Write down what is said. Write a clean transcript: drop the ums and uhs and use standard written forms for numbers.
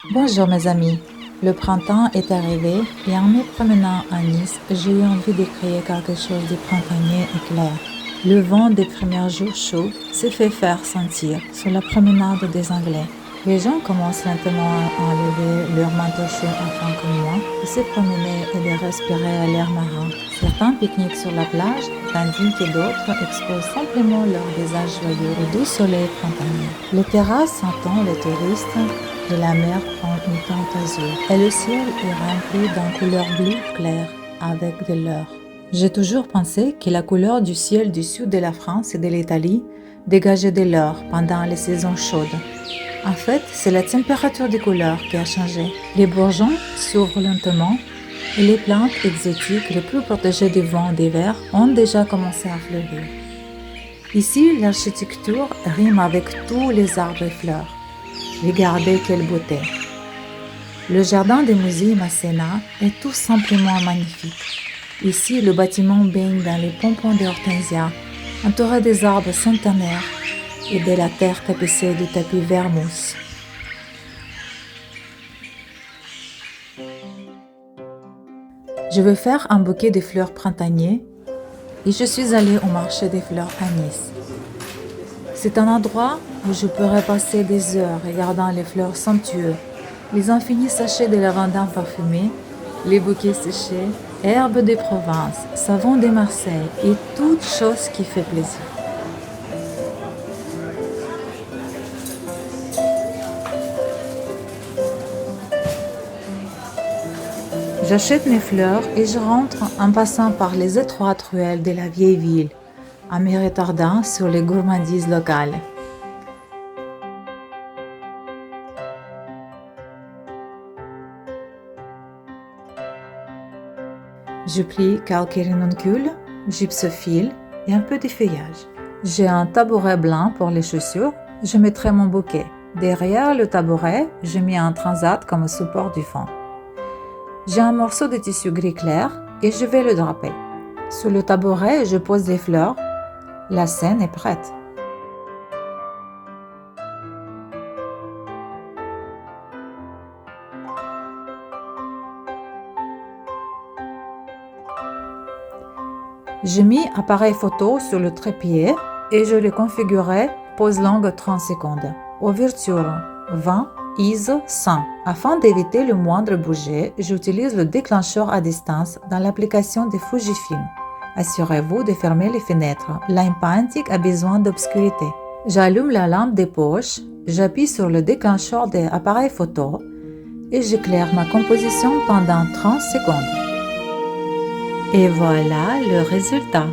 Bonjour mes amis, le printemps est arrivé et en me promenant à Nice, j'ai eu envie de créer quelque chose de printanier et clair. Le vent des premiers jours chauds s'est fait faire sentir sur la promenade des Anglais. Les gens commencent lentement à enlever leurs manteaux chauds afin comme moi de se promener et de respirer l'air marin. Certains pique-niquent sur la plage, tandis que d'autres exposent simplement leur visage joyeux au doux soleil printanier. Les terrasses entendent les touristes et la mer prend une teinte azur. Et le ciel est rempli d'une couleur bleue claire avec de l'or. J'ai toujours pensé que la couleur du ciel du sud de la France et de l'Italie dégageait de l'or pendant les saisons chaudes. En fait, c'est la température des couleurs qui a changé. Les bourgeons s'ouvrent lentement et les plantes exotiques les plus protégées du vent d'hiver ont déjà commencé à fleurir. Ici, l'architecture rime avec tous les arbres et fleurs. Regardez quelle beauté! Le jardin des musées Masséna est tout simplement magnifique. Ici, le bâtiment baigne dans les pompons de hortensia, entouré des arbres centenaires et de la terre tapissée de tapis vert mousse. Je veux faire un bouquet de fleurs printaniers et je suis allée au marché des fleurs à Nice. C'est un endroit où je pourrais passer des heures regardant les fleurs somptueuses, les infinis sachets de lavandin parfumé, les bouquets séchés, herbes de Provence, savon de Marseille et toute chose qui fait plaisir. J'achète mes fleurs et je rentre en passant par les étroites ruelles de la vieille ville, en me retardant sur les gourmandises locales. Je plie quelques ranuncules, gypsophile et un peu de feuillage. J'ai un tabouret blanc pour les chaussures, je mettrai mon bouquet. Derrière le tabouret, j'ai mis un transat comme support du fond. J'ai un morceau de tissu gris clair et je vais le draper. Sur le tabouret, je pose des fleurs. La scène est prête. J'ai mis appareil photo sur le trépied et je le configurerai pose longue 30 secondes. Ouverture 20 ISO 100. Afin d'éviter le moindre bouger, j'utilise le déclencheur à distance dans l'application de Fujifilm. Assurez-vous de fermer les fenêtres. L'impainting a besoin d'obscurité. J'allume la lampe de poche, j'appuie sur le déclencheur de l'appareil photo et j'éclaire ma composition pendant 30 secondes. Et voilà le résultat.